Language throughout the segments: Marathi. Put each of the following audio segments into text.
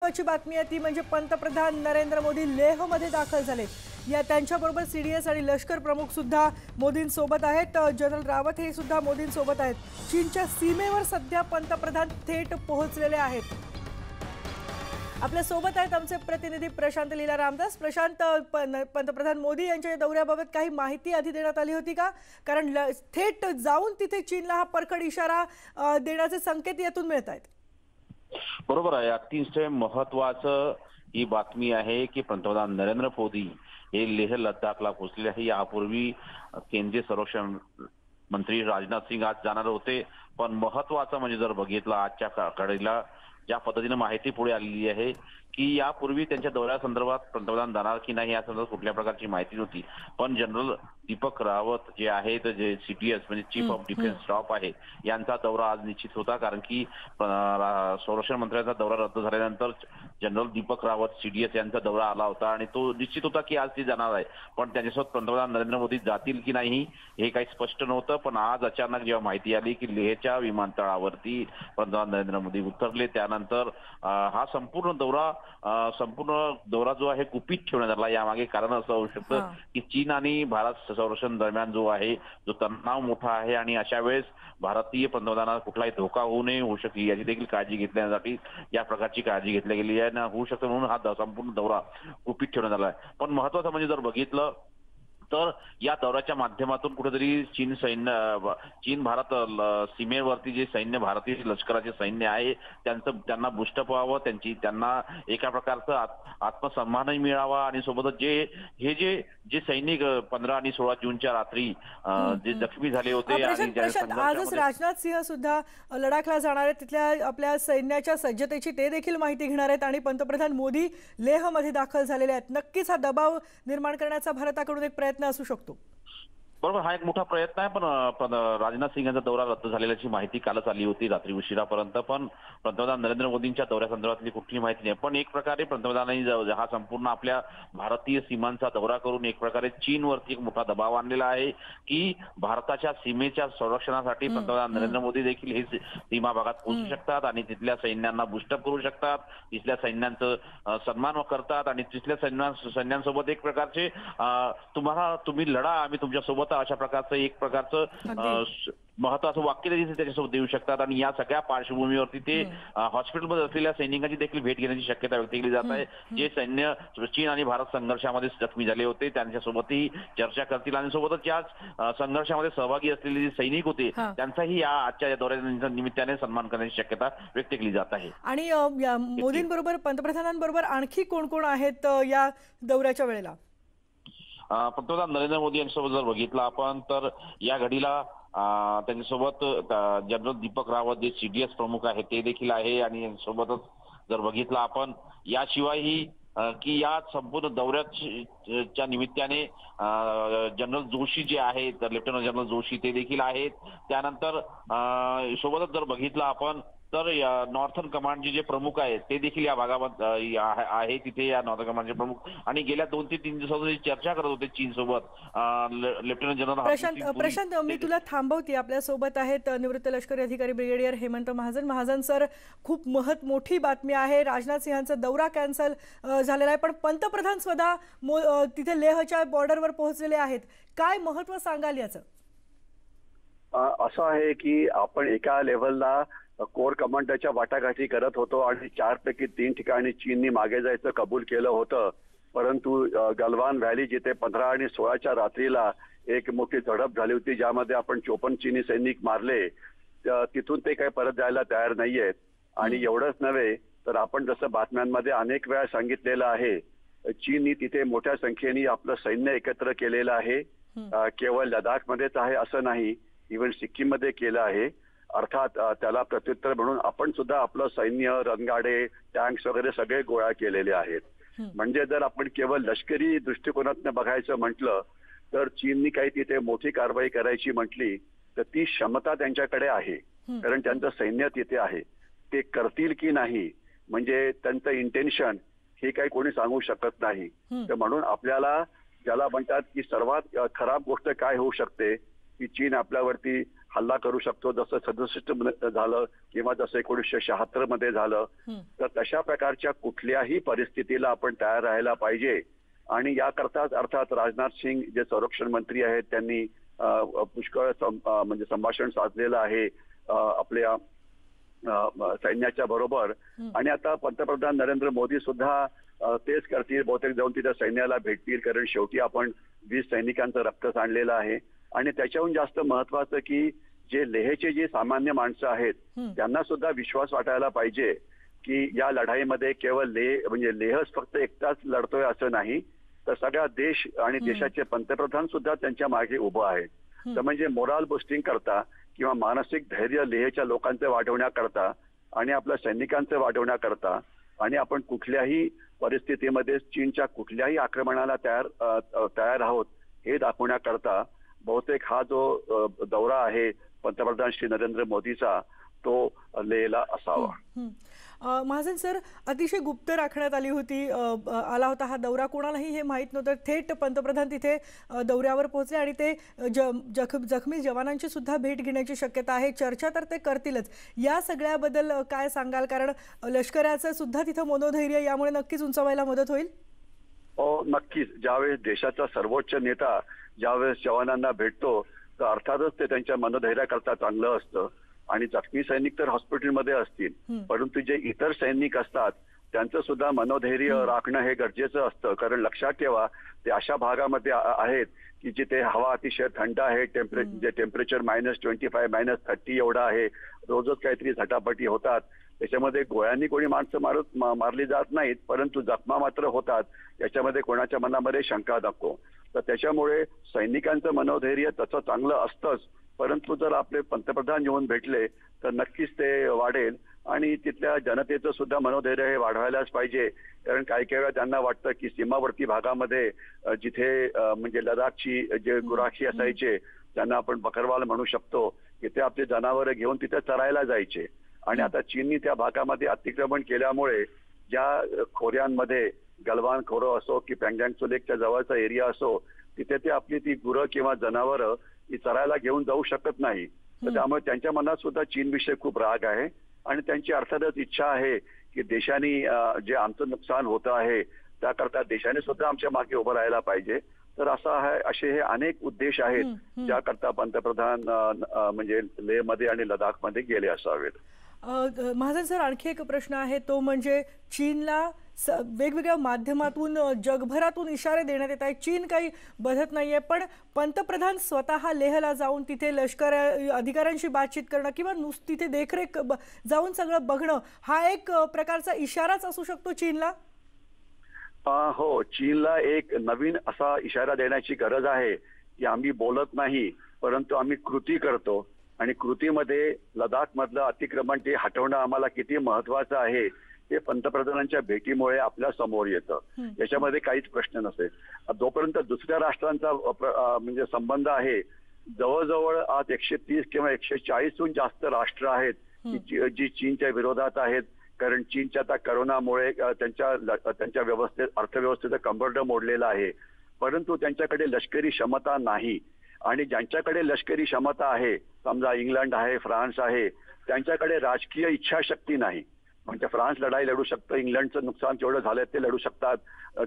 महत्त्वाची बातमी आहे ती म्हणजे पंतप्रधान नरेंद्र मोदी लेहमध्ये दाखल झाले। या त्यांच्याबरोबर सीडीएस आणि लष्कर प्रमुख सुद्धा मोदींसोबत आहेत। जनरल रावत हे सुद्धा मोदींसोबत आहेत। चीनच्या सीमेवर सध्या पंतप्रधान थेट पोहोचलेले आहेत। आपल्या सोबत आहेत आमचे प्रतिनिधी प्रशांत लीला रामदास। प्रशांत, पंतप्रधान मोदी यांच्या दौऱ्याबाबत काही माहिती आधी देण्यात आली होती का? कारण थेट जाऊन तिथे चीनला हा परखड इशारा देण्याचे संकेत यातून मिळत आहेत। बरोबर आहे, अतिशय महत्त्वाचं ही बातमी आहे की पंतप्रधान नरेंद्र मोदी हे लेह लडाखला पोहोचले आहे। यापूर्वी केंद्रीय संरक्षण मंत्री राजनाथ सिंग आज जाणार होते, पण महत्त्वाचं म्हणजे जर बघितलं आजच्या घडीला ज्या पद्धतीने माहिती पुढे आलेली आहे की यापूर्वी त्यांच्या दौऱ्यासंदर्भात पंतप्रधान जाणार की नाही या संदर्भात कुठल्या प्रकारची माहिती नव्हती, पण जनरल दीपक रावत जे आहेत, जे सीटीएस म्हणजे चीफ ऑफ डिफेन्स स्टाफ आहे, यांचा दौरा आज निश्चित होता। कारण की संरक्षण मंत्र्यांचा दौरा रद्द झाल्यानंतर जनरल दीपक रावत सीडीएस यांचा दौरा आला होता आणि तो निश्चित होता की आज ते जाणार आहे, पण त्यांच्यासोबत पंतप्रधान नरेंद्र मोदी जातील की नाही हे काही स्पष्ट नव्हतं। पण आज अचानक जेव्हा माहिती आली की लेहच्या विमानतळावरती पंतप्रधान नरेंद्र मोदी उतरले, त्यानंतर हा संपूर्ण दौरा जो आहे गुपित ठेवण्यात आला। यामागे कारण असं होऊ शकतं की चीन आणि भारत संरक्षण दरम्यान जो आहे जो तणाव मोठा आहे आणि अशा वेळेस भारतीय पंतप्रधानांना कुठलाही धोका होऊ नये होऊ शकते याची देखील काळजी घेतल्यासाठी या प्रकारची काळजी घेतली गेली आहे ना होऊ शकतं, म्हणून हा संपूर्ण दौरा गुपित ठेवण्यात आला आहे। पण महत्त्वाचं म्हणजे जर बघितलं तर या दौऱ्याच्या माध्यमातून कुठेतरी चीन भारत सीमेवरती जे सैन्य, भारतीय लष्कराचे सैन्य आहे त्यांना बुस्टअप व्हावं, त्यांना एका प्रकारचा आत्मसन्मानही मिळावा आणि सोबतच जे सैनिक 15 आणि 16 जूनच्या रात्री जे जखमी झाले होते आणि आजच राजनाथ सिंह सुद्धा लडाखला जाणार आहेत, तिथल्या आपल्या सैन्याच्या सज्जतेची ते देखील माहिती घेणार आहेत आणि पंतप्रधान मोदी लेहमध्ये दाखल झालेले आहेत। नक्कीच हा दबाव निर्माण करण्याचा भारताकडून एक प्रयत्न असू शकतो। बरोबर, हा एक मोठा प्रयत्न आहे, पण राजनाथ सिंह यांचा दौरा रद्द झालेल्याची माहिती कालच आली होती रात्री उशिरापर्यंत, पण पंतप्रधान नरेंद्र मोदींच्या दौऱ्यासंदर्भातली कुठलीही माहिती नाही। पण एक प्रकारे पंतप्रधानांनी हा संपूर्ण आपल्या भारतीय सीमांचा दौरा करून एक प्रकारे चीनवरती एक मोठा दबाव आणलेला आहे की भारताच्या सीमेच्या संरक्षणासाठी पंतप्रधान नरेंद्र मोदी देखील हे सीमा भागात पोहोचू शकतात आणि तिथल्या सैन्यांना बुस्टअप करू शकतात, तिथल्या सैन्यांचं सन्मान करतात आणि तिथल्या सैन्यांसोबत एक प्रकारचे तुम्ही लढा, आम्ही तुमच्यासोबत अशा प्रकारचं एक प्रकारचं महत्त्वाचं वाक्य त्याच्यासोबत देऊ शकतात। आणि या सगळ्या पार्श्वभूमीवरती ते हॉस्पिटलमध्ये असलेल्या सैनिकांची देखील भेट घेण्याची शक्यता व्यक्त केली जात आहे। जे सैन्य चीन आणि भारत संघर्षामध्ये जखमी झाले होते त्यांच्यासोबतही चर्चा करतील आणि सोबतच या संघर्षामध्ये सहभागी असलेले जे सैनिक होते त्यांचाही आजच्या दौऱ्याच्या निमित्ताने सन्मान करण्याची शक्यता व्यक्त केली जात आहे। आणि मोदींबरोबर पंतप्रधानांबरोबर आणखी कोण कोण आहेत या दौऱ्याच्या वेळेला? पंतप्रधान नरेंद्र मोदी यांच्यासोबत जर बघितलं आपण तर या घडीला त्यांच्यासोबत जनरल दीपक रावत जे सीडीएस प्रमुख आहेत ते देखील आहे आणि सोबतच जर बघितलं आपण याशिवायही की या संपूर्ण दौऱ्याच्या निमित्ताने जनरल जोशी जे आहेत, लेफ्टनंट जनरल जोशी ते देखील आहेत। त्यानंतर सोबतच जर बघितलं आपण तर नॉर्थर्न कमांडचे जे प्रमुख आहेत ते देखील या भागामध्ये आहे, तिथे या नॉर्थर्न कमांडचे प्रमुख आणि गेल्या 2 ते 3 दिवसांपासून चर्चा करत होते चीन सोबत लेफ्टनंट जनरल प्रशांत, मी तुला थांबवते। आपल्या सोबत आहेत निवृत्त लष्करी अधिकारी ब्रिगेडियर हेमंत महाजन सर, खूप मोठी बातमी आहे, राजनाथ सिंहांचा दौरा कॅन्सल झालेला आहे, पण पंतप्रधान स्वतः तिथे लेहच्या बॉर्डरवर पोहोचलेले आहेत। काय महत्त्व सांगाल याचं? असं आहे की आपण एका लेव्हलला कोर कमांडरच्या वाटाघाटी करत होतो आणि 4 पैकी 3 ठिकाणी चीननी मागे जायचं कबूल केलं होतं, परंतु गलवान व्हॅली जिथे 15 आणि 16च्या रात्रीला एक मोठी झडप झाली होती ज्यामध्ये आपण 54 चीनी सैनिक मारले, तिथून ते काही परत जायला तयार नाहीयेत। आणि एवढंच नव्हे तर आपण जसं बातम्यांमध्ये अनेक वेळा सांगितलेलं आहे, चीननी तिथे मोठ्या संख्येने आपलं सैन्य एकत्र केलेलं आहे। केवळ लडाखमध्येच आहे असं नाही, इव्हन सिक्कीममध्ये केलं आहे। अर्थात त्याला प्रत्युत्तर म्हणून आपण सुद्धा आपलं सैन्य, रणगाडे, टँक्स वगैरे सगळे गोळा केलेले आहेत। म्हणजे जर आपण केवळ लष्करी दृष्टिकोनातून बघायचं म्हटलं तर चीननी काही तिथे मोठी कारवाई करायची म्हटली तर ती क्षमता त्यांच्याकडे आहे, कारण त्यांचं सैन्य तिथे आहे। ते करतील की नाही म्हणजे त्यांचं इंटेन्शन हे काही कोणी सांगू शकत नाही। तर म्हणून आपल्याला ज्याला म्हणतात की सर्वात खराब गोष्ट काय होऊ शकते की चीन आपल्यावरती हल्ला करू शकतो, जसं 67 झालं किंवा जसं 1976 मध्ये झालं. तर तशा प्रकारच्या कुठल्याही परिस्थितीला आपण तयार राहायला पाहिजे. आणि याकरताच अर्थात राजनाथ सिंग जे संरक्षण मंत्री आहेत त्यांनी पुष्कळ म्हणजे संभाषण साधलेलं आहे आपल्या सैन्याच्या बरोबर. आणि आता पंतप्रधान नरेंद्र मोदी सुद्धा तेच करतील, बहुतेक जाऊन तिथे सैन्याला भेटतील, कारण शेवटी आपण 20 सैनिकांचं रक्त सांडलेलं आहे. आणि त्याच्याहून जास्त महत्वाचं की जे लेहचे जे सामान्य माणसं आहेत त्यांना सुद्धा विश्वास वाटायला पाहिजे की या लढाईमध्ये केवळ म्हणजे लेहच फक्त एकटाच लढतोय असं नाही, तर सगळा देश आणि देशाचे पंतप्रधान सुद्धा त्यांच्या मागे उभं आहे. तर म्हणजे मोराल बुस्टिंग करता किंवा मानसिक धैर्य लेहच्या लोकांचं वाढवण्याकरता आणि आपल्या सैनिकांचं वाढवण्याकरता आणि आपण कुठल्याही परिस्थितीमध्ये चीनच्या कुठल्याही आक्रमणाला तयार आहोत हे दाखवण्याकरता बहुतेक हा जो दौरा आहे पंतप्रधान श्री नरेंद्र मोदीचा तो लेहला असावा. महाजन सर, अतिशय गुप्त राखण्यात आली होती, आला होता हा दौरा, कोणालाही हे माहीत नव्हतं. थेट पंतप्रधान तिथे दौऱ्यावर पोहोचले आणि ते जखमी जवानांची सुद्धा भेट घेण्याची शक्यता आहे. चर्चा तर ते करतीलच. या सगळ्याबद्दल काय सांगाल? कारण लष्कराचं सुद्धा तिथं मनोधैर्य यामुळे नक्कीच उंचावायला मदत होईल. हो, नक्कीच. ज्यावेळेस देशाचा सर्वोच्च नेता ज्यावेळेस जवानांना भेटतो तर अर्थातच ते त्यांच्या मनोधैर्याकरता चांगलं असतं. आणि जखमी सैनिक तर हॉस्पिटलमध्ये असतील, परंतु जे इतर सैनिक असतात त्यांचं सुद्धा मनोधैर्य राखणं हे गरजेचं असतं. कारण लक्षात ठेवा, ते अशा भागामध्ये आहेत की जिथे हवा अतिशय थंड आहे, जे टेम्परेचर -25 -30 एवढं आहे, रोजच काहीतरी झटापटी होतात. त्याच्यामध्ये गोळ्यांनी कोणी माणसं मारली जात नाहीत, परंतु जखमा मात्र होतात. याच्यामध्ये कोणाच्या मनामध्ये शंका नको. तर त्याच्यामुळे सैनिकांचं मनोधैर्य तसं चांगलं असतंच, परंतु जर आपले पंतप्रधान येऊन भेटले तर नक्कीच ते वाढेल. आणि तिथल्या जनतेचं सुद्धा मनोधैर्य हे वाढवायलाच पाहिजे. कारण काही काही वेळा त्यांना वाटतं की सीमावर्ती भागामध्ये जिथे म्हणजे लडाखची जे गुराखी असायचे त्यांना आपण बकरवाल म्हणू शकतो, तिथे आपले जनावरं घेऊन तिथे चरायला जायचे. आणि आता चीननी त्या भागामध्ये अतिक्रमण केल्यामुळे ज्या खोऱ्यांमध्ये गलवान खोरं असो की पँगँग लेकच्या जवळचा एरिया असो, तिथे ते आपली ती गुरं किंवा जनावरं ती चरायला घेऊन जाऊ शकत नाही. तर त्यामुळे त्यांच्या मनात सुद्धा चीनविषयी खूप राग आहे आणि त्यांची अर्थातच इच्छा आहे की देशाने जे आमचं नुकसान होतं आहे त्याकरता देशाने सुद्धा आमच्या मागे उभं राहायला पाहिजे. तर असे हे अनेक उद्देश आहेत ज्याकरता पंतप्रधान म्हणजे लेहमध्ये आणि लडाखमध्ये गेले असावेत. महाजन सर, आणखी एक प्रश्न आहे, तो म्हणजे चीनला वेगवेगळ्या माध्यमातून जगभरातून इशारे देण्यात येत आहेत. चीन काही बधत नाहीये, पण पंतप्रधान स्वतः लेहला जाऊन तिथे लष्कर अधिकाऱ्यांशी बातचीत करणं किंवा तिथे देखरेख जाऊन सगळं बघणं हा एक प्रकारचा इशाराच असू शकतो चीनला. हो, चीनला एक नवीन असा इशारा देण्याची गरज आहे की आम्ही बोलत नाही, परंतु आम्ही कृती करतो. आणि कृतीमध्ये लडाख मधलं अतिक्रमण ते हटवणं आम्हाला किती महत्वाचं आहे ते पंतप्रधानांच्या भेटीमुळे आपल्या समोर येतं. याच्यामध्ये काहीच प्रश्न नसेल. जोपर्यंत दुसऱ्या राष्ट्रांचा म्हणजे संबंध आहे, जवळजवळ आज 130 किंवा 140हून जास्त राष्ट्र आहेत जी चीनच्या विरोधात आहेत. कारण चीनच्या आता करोनामुळे त्यांच्या अर्थव्यवस्थेचं कंबरडं मोडलेलं आहे, परंतु त्यांच्याकडे लष्करी क्षमता नाही. आणि ज्यांच्याकडे लष्करी क्षमता आहे, समजा इंग्लंड आहे, फ्रान्स आहे, त्यांच्याकडे राजकीय इच्छाशक्ती नाही. म्हणजे फ्रान्स लढाई लढू शकतं, इंग्लंडचं नुकसान जेवढं झालंय ते लढू शकतात,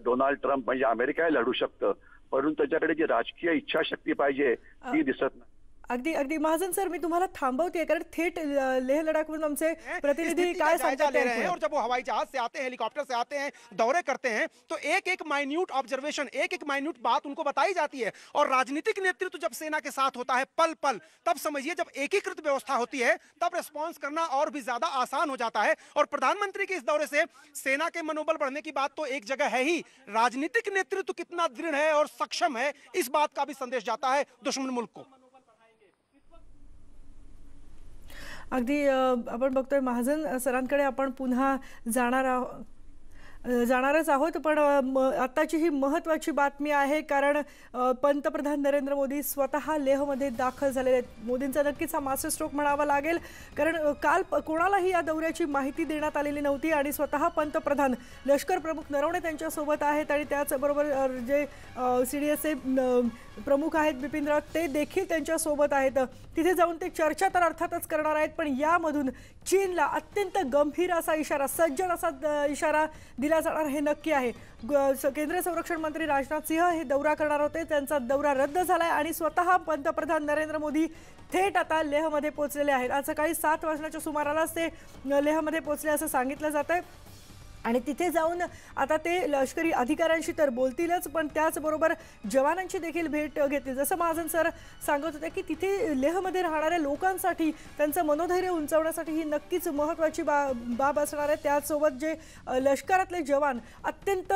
डोनाल्ड ट्रम्प म्हणजे अमेरिका लढू शकतं, परंतु त्याच्याकडे जी राजकीय इच्छाशक्ती पाहिजे ती दिसत नाही. अगदी अगदी महाजन सर, मी तुम्हाला थांबवते कारण थेट लेह लडाखमधून आमचे प्रतिनिधी काय सांगतात हैं. और जब वो हवाई जहाज से आते हैं, हेलीकॉप्टर से आते हैं, दौरे करते हैं, तो एक एक माइन्यूट ऑब्जर्वेशन, एक एक माइन्यूट बात उनको बताई जाती है. और राजनीतिक नेतृत्व जब सेना के साथ होता है पल पल, तब समझिए जब एकीकृत व्यवस्था होती है तब रिस्पॉन्स करना और भी ज्यादा आसान हो जाता है. और प्रधानमंत्री के इस दौरे से सेना के मनोबल बढ़ने की बात तो एक जगह है ही, राजनीतिक नेतृत्व कितना दृढ़ है और सक्षम है इस बात का भी संदेश जाता है दुश्मन मुल्क को. अगदी आपण बघतोय महाजन सरांकडे आपण पुन्हा जाणार आहोत. जाणारच आहोत, पण आत्ताची ही महत्त्वाची बातमी आहे, कारण पंतप्रधान नरेंद्र मोदी स्वतः लेहमध्ये दाखल झालेले आहेत. मोदींचा नक्कीच हा मास्टर स्ट्रोक म्हणावा लागेल, कारण काल कोणालाही या दौऱ्याची माहिती देण्यात आलेली नव्हती आणि स्वतः पंतप्रधान, लष्कर प्रमुख नरवणे त्यांच्यासोबत आहेत आणि त्याचबरोबर जे CDSचे प्रमुख आहेत बिपिन रावत ते देखील त्यांच्यासोबत आहेत. तिथे जाऊन ते चर्चा तर अर्थातच करणार आहेत, पण यामधून चीनला अत्यंत गंभीर असा इशारा, सज्जन असा इशारा दिला जाणार हे नक्की आहे. केंद्रीय संरक्षण मंत्री राजनाथ सिंह हे दौरा करणार होते, त्यांचा दौरा रद्द झालाय आणि स्वतः पंतप्रधान नरेंद्र मोदी थेट आता लेहमध्ये पोहोचलेले आहेत. आज सकाळी 7 वाजण्याच्या सुमारालाच ते लेहमध्ये पोहोचले असं सांगितलं जातंय आणि तिथे जाऊन आता ते लष्करी अधिकाऱ्यांशी तर बोलतीलच, पण त्याचबरोबर जवानांची देखील भेट घेतील. जसं महाजन सर सांगत होते की तिथे लेहमध्ये राहणाऱ्या लोकांसाठी त्यांचं मनोधैर्य उंचावण्यासाठी ही नक्कीच महत्त्वाची बाब असणार आहे. त्याचसोबत जे लष्करातले जवान अत्यंत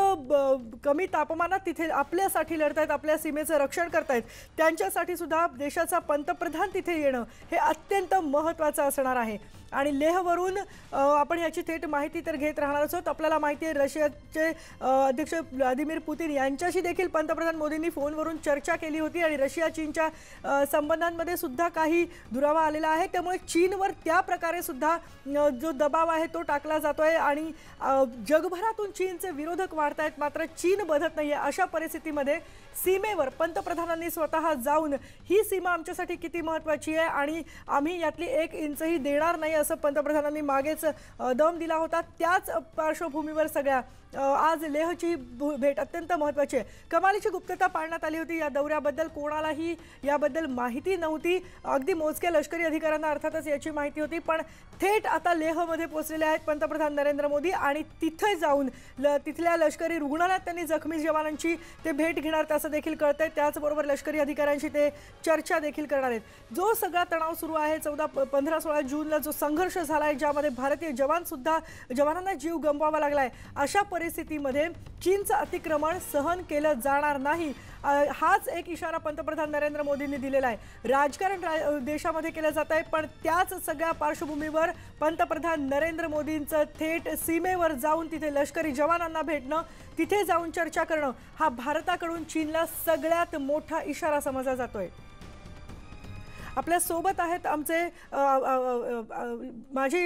कमी तापमानात तिथे आपल्यासाठी लढत आहेत, आपल्या सीमेचं रक्षण करतायत, त्यांच्यासाठी सुद्धा देशाचा पंतप्रधान तिथे येणं हे अत्यंत महत्त्वाचं असणार आहे. आणि लेहवरून आपण ह्याची थेट माहिती तर घेत राहणारच आहोत. आपल्याला माहिती आहे रशियाचे अध्यक्ष व्लादिमीर पुतिन यांच्याशी देखील पंतप्रधान मोदींनी फोनवरून चर्चा केली होती आणि रशिया चीनच्या संबंधांमध्ये सुद्धा काही दुरावा आलेला आहे. त्यामुळे चीनवर त्या प्रकारे सुद्धा जो दबाव आहे तो टाकला जातोय आणि जगभरातून चीनचे विरोधक वाढत आहेत, मात्र चीन बधत नाहीये. अशा परिस्थितीमध्ये सीमेवर पंतप्रधानांनी स्वतः जाऊन ही सीमा आमच्यासाठी किती महत्त्वाची आहे आणि आम्ही यातली 1 इंचही देणार नाही असं पंतप्रधानांनी मागेच दम दिला होता. त्याच पार्श्वभूमीवर सगळ्या आज लेहची भेट अत्यंत महत्त्वाची आहे. कमालीची गुप्तता पाळण्यात आली होती या दौऱ्याबद्दल, कोणालाही याबद्दल माहिती नव्हती. अगदी मोजक्या लष्करी अधिकाऱ्यांना अर्थातच याची माहिती होती, पण थेट आता लेहमध्ये पोहोचलेले आहेत पंतप्रधान नरेंद्र मोदी आणि तिथे जाऊन तिथल्या लष्करी रुग्णालयात त्यांनी जखमी जवानांची ते भेट घेणार असं देखील कळतंय. त्याचबरोबर लष्करी अधिकाऱ्यांशी ते चर्चा देखील करणार आहेत. जो सगळा तणाव सुरू आहे 15-16 जूनला जो संघर्ष झाला आहे, ज्यामध्ये भारतीय जवानांना जीव गमवावा लागलाय, अशा परिस्थितीमध्ये चीनचं अतिक्रमण सहन केलं जाणार नाही, हाच एक इशारा पंतप्रधान नरेंद्र मोदींनी दिलेला आहे. राजकारण देशामध्ये केलं जात आहे, पण त्याच सगळ्या पार्श्वभूमीवर पंतप्रधान नरेंद्र मोदींचं थेट सीमेवर जाऊन तिथे लष्करी जवानांना भेटणं, तिथे जाऊन चर्चा करणं हा भारताकडून चीनला सगळ्यात मोठा इशारा समजला जातोय. आपल्या सोबत आहेत आमचे माजी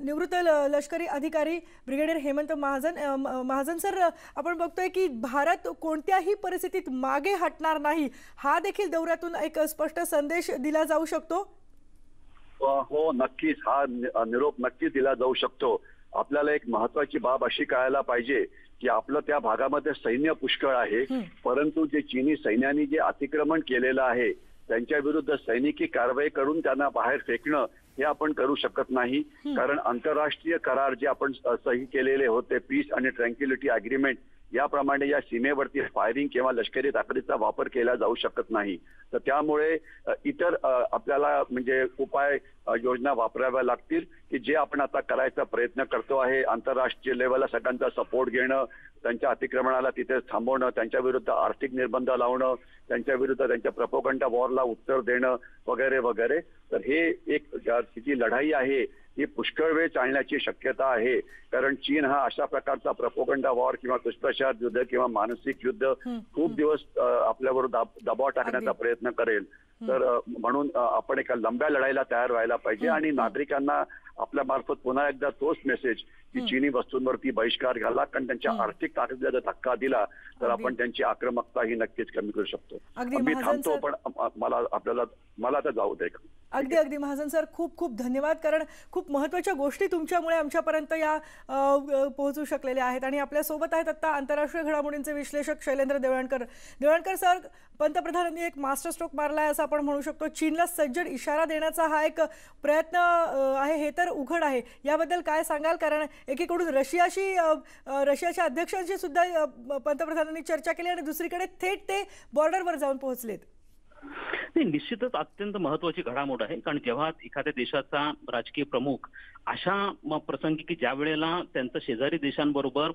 निवृत्त लष्करी अधिकारी ब्रिगेडियर हेमंत महाजन सर, आपण बघतोय की भारत कोणत्याही परिस्थितीत मागे हटणार नाही, हा देखील दौऱ्यातून एक स्पष्ट संदेश दिला जाऊ शकतो. हो, नक्कीच हा निरोप नक्कीच दिला जाऊ शकतो. आपल्याला एक महत्वाची बाब अशी कळायला पाहिजे की आपलं त्या भागामध्ये सैन्य पुष्कळ आहे, परंतु जे चीनी सैन्याने जे अतिक्रमण केलेलं आहे त्यांच्या विरुद्ध सैनिकी कारवाई करून त्यांना बाहेर फेकणं हे आपण करू शकत नाही. कारण आंतरराष्ट्रीय करार जे आपण सही केलेले होते, पीस आणि ट्रँक्युलिटी अग्रीमेंट, याप्रमाणे या सीमेवरती फायरिंग किंवा लष्करी ताकदीचा वापर केला जाऊ शकत नाही. तर त्यामुळे इतर आपल्याला म्हणजे उपाय योजना वापराव्या लागतील की जे आपण आता करायचा प्रयत्न करतो आहे. आंतरराष्ट्रीय लेवलला सगळ्यांचा सपोर्ट घेणं, त्यांच्या अतिक्रमणाला तिथे थांबवणं, त्यांच्या विरुद्ध आर्थिक निर्बंध लावणं, त्यांच्या विरुद्ध त्यांच्या प्रोपोगंडा वॉरला उत्तर देणं वगैरे वगैरे. तर हे एक जी लढाई आहे ही पुष्कळ वेळ चालण्याची शक्यता आहे. कारण चीन हा अशा प्रकारचा प्रोपोगंडा वॉर किंवा दुष्प्रचार युद्ध किंवा मानसिक युद्ध खूप दिवस आपल्यावर दबाव टाकण्याचा प्रयत्न करेल. तर म्हणून आपण एका लंब्या लढाईला तयार व्हायला पाहिजे आणि नागरिकांना आपल्या मार्फत पुन्हा एकदा तोच मेसेज की चीनी वस्तूंवरती बहिष्कार घाला, कारण त्यांच्या आर्थिक ताकदीला जर धक्का दिला तर आपण त्यांची आक्रमकता ही नक्कीच कमी करू शकतो. मी थांबतो, पण मला आता जाऊ दे. अगदी महाजन सर, खूप खूप धन्यवाद, कारण खूप महत्त्वाच्या गोष्टी तुमच्यामुळे आमच्यापर्यंत या पोहोचू शकलेल्या आहेत. आणि आपल्या सोबत आहेत आता आंतरराष्ट्रीय घडामोडींचे विश्लेषक शैलेंद्र देवळणकर सर, पंतप्रधानांनी एक मास्टर स्ट्रोक मारलाय असं आपण म्हणू शकतो. चीनला सज्जड इशारा देण्याचा हा एक प्रयत्न आहे हे तर उघड आहे. याबद्दल काय सांगाल? कारण एकीकडून रशियाच्या अध्यक्षांशी सुद्धा पंतप्रधानांनी चर्चा केली आणि दुसरीकडे थेट ते बॉर्डरवर जाऊन पोहोचलेत. नाही, निश्चितच अत्यंत महत्वाची घडामोड आहे. कारण जेव्हा एखाद्या देशाचा राजकीय प्रमुख अशा प्रसंगी की ज्या वेळेला त्यांचं शेजारी देशांबरोबर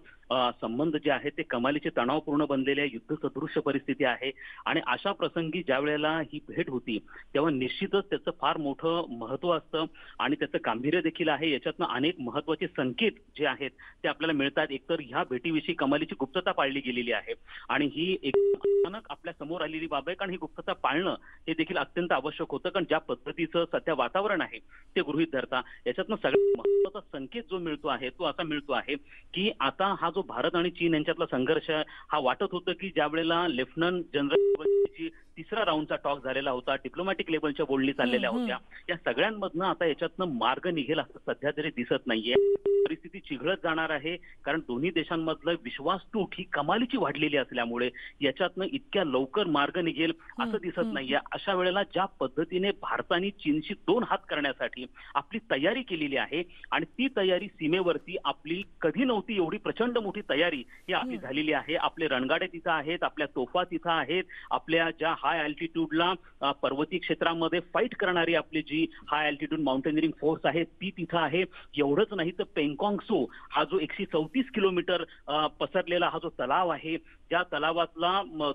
संबंध जे आहेत ते कमालीचे तणावपूर्ण बनलेले युद्ध सदृश्य परिस्थिती आहे आणि अशा प्रसंगी ज्या वेळेला ही भेट होती तेव्हा निश्चितच त्याचं फार मोठं महत्व असतं आणि त्याचं गांभीर्य देखील आहे. याच्यातनं अनेक महत्वाचे संकेत जे आहेत ते आपल्याला मिळतात. एकतर ह्या भेटीविषयी कमालीची गुप्तता पाळली गेलेली आहे आणि ही एक अचानक आपल्या समोर आलेली बाब आहे. कारण ही गुप्तता पाळणं हे देखील अत्यंत आवश्यक होतं. कारण ज्या पद्धतीचं सध्या वातावरण आहे ते गृहीत धरता याच्यातनं सगळ्यात महत्वाचा संकेत जो मिळतो आहे तो असा मिळतो आहे की आता हा जो भारत आणि चीन यांच्यातला संघर्ष हा वाटत होतं की ज्या वेळेला लेफ्टनंट जनरल तिसरा राऊंडचा टॉक झालेला होता, डिप्लोमॅटिक लेवलच्या बोलणी चाललेल्या होत्या, या सगळ्यांमधनं आता याच्यातनं मार्ग निघेल असं सध्या तरी दिसत नाहीये. परिस्थिती चिघळत जाणार आहे कारण दोन्ही देशांमधलं विश्वासतूट ही कमालीची वाढलेली असल्यामुळे याच्यातनं इतक्या लवकर मार्ग निघेल असं दिसत नाहीये. अशा वेळेला ज्या पद्धतीने भारताने चीनशी दोन हात करण्यासाठी आपली तयारी केलेली आहे आणि ती तयारी सीमेवरती आपली कधी नव्हती एवढी प्रचंड मोठी तयारी ही आपली झालेली आहे. आपले रणगाडे तिथं आहेत, आपल्या तोफा तिथं आहेत, आपल्या ज्या हाय अल्टिट्यूडला पर्वतीय क्षेत्रामध्ये फाईट करणारी आपली जी हाय अल्टिट्यूड माउंटेनिअरिंग फोर्स आहे ती तिथं आहे. एवढंच नाही तर पेंगॉंग सो हा जो 134 किलोमीटर पसरलेला हा जो तलाव आहे त्या तलावातला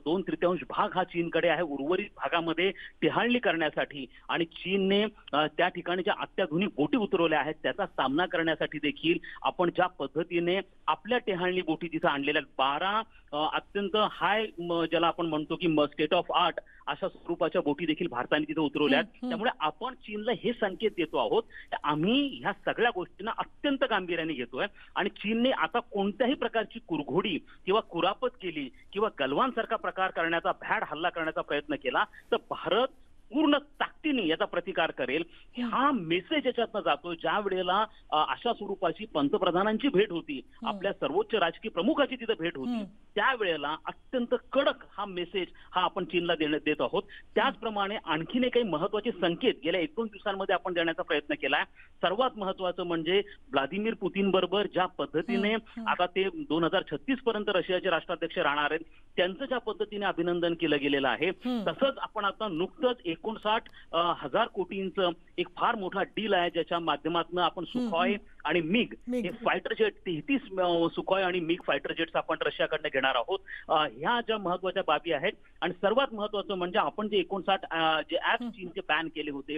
2/3 भाग हा चीनकडे आहे. उर्वरित भागामध्ये टेहाळणी करण्यासाठी आणि चीनने त्या ठिकाणी ज्या अत्याधुनिक बोटी उतरवल्या आहेत त्याचा सामना करण्यासाठी देखील आपण ज्या पद्धतीने आपल्या टेहाळणी बोटी तिथं आणलेल्या 12 अत्यंत हाय ज्याला आपण म्हणतो की स्टेट ऑफ आर्ट अशा स्वरूपाच्या बोटी देखील भारताने तिथे उतरवल्या आहेत. त्यामुळे आपण चीनला हे संकेत देतो आहोत आम्ही ह्या सगळ्या गोष्टींना अत्यंत गांभीर्याने घेतोय आणि चीनने आता कोणत्याही प्रकारची कुरघोडी किंवा कुरापत केली किंवा गलवान सारखा प्रकार करण्याचा भ्याड हल्ला करण्याचा प्रयत्न केला तर भारत पूर्ण ताकदीने याचा प्रतिकार करेल. हा मेसेज याच्यातनं जातो. ज्या वेळेला अशा स्वरूपाची पंतप्रधानांची भेट होती, आपल्या सर्वोच्च राजकीय प्रमुखाची तिथे भेट होती, त्यावेळेला अत्यंत कडक हा मेसेज हा आपण चीनला देत आहोत. त्याचप्रमाणे आणखीन काही महत्वाचे संकेत गेल्या 1-2 दिवसांमध्ये आपण देण्याचा प्रयत्न केलाय. सर्वात महत्वाचं म्हणजे व्लादिमीर पुतीन बरोबर ज्या पद्धतीने आता ते 2036 पर्यंत रशियाचे राष्ट्राध्यक्ष राहणार आहेत त्यांचं ज्या पद्धतीने अभिनंदन केलं गेलेलं आहे तसंच आपण आता नुकतंच 59,000 कोटींचं एक फार मोठा डील आहे ज्याच्या माध्यमातून आपण सुखॉय आणि मिग हे फायटर जेट 33 सुखॉय आणि मिग फायटर जेट्स आपण रशियाकडनं घेणार आहोत. ह्या ज्या महत्वाच्या बाबी आहेत आणि सर्वात महत्वाचं म्हणजे आपण जे 59 जे ऍप्स चीनचे बॅन केले होते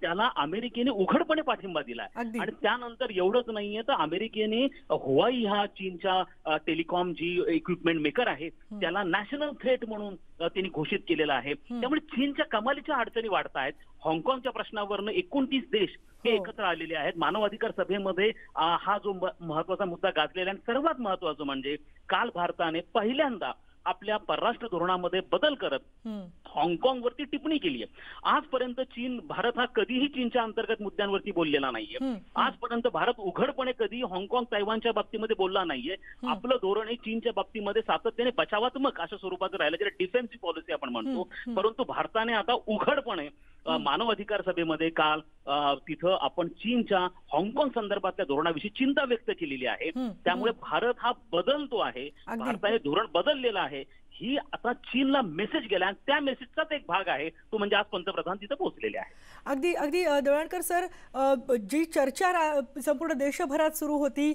त्याला अमेरिकेने उघडपणे पाठिंबा दिलाय आणि त्यानंतर एवढंच नाहीये तर अमेरिकेने हुवाई हा चीनच्या टेलिकॉम जी इक्विपमेंट मेकर आहे त्याला नॅशनल थ्रेट म्हणून त्यांनी घोषित केलेलं आहे. त्यामुळे चीनच्या कमालीच्या अडचणी वाढत आहेत. हाँगकाँगच्या प्रश्नावरनं 29 देश हे एकत्र आलेले आहेत. मानवाधिकार सभेमध्ये हा जो महत्वाचा मुद्दा गाजलेला आहे. सर्वात महत्वाचं म्हणजे काल भारताने पहिल्यांदा आपल्या परराष्ट्र धोरणामध्ये बदल करत हाँगकाँगवरती टिप्पणी केली आहे. आजपर्यंत भारत हा कधीही चीनच्या अंतर्गत मुद्द्यांवरती बोललेला नाहीये. आजपर्यंत भारत उघडपणे कधी हाँगकाँग तैवानच्या बाबतीमध्ये बोलला नाहीये. आपलं धोरण हे चीनच्या बाबतीमध्ये सातत्याने बचावात्मक अशा स्वरूपाचं राहिलं ज्याला डिफेन्सिव्ह पॉलिसी आपण म्हणतो. परंतु भारताने आता उघडपणे मानवाधिकार सभेमध्ये काल तिथं आपण चीनच्या हाँगकाँग संदर्भातल्या धोरणाविषयी चिंता व्यक्त केलेली आहे. त्यामुळे भारत हा बदलतो आहे. भारताने धोरण बदललेलं आहे. ही आता चीनला मेसेज गेला आणि त्या मेसेजचाच एक भाग आहे तो म्हणजे आज पंतप्रधान तिथे पोहोचलेले आहे. अगदी दळणकर सर, जी चर्चा संपूर्ण देशभरात सुरू होती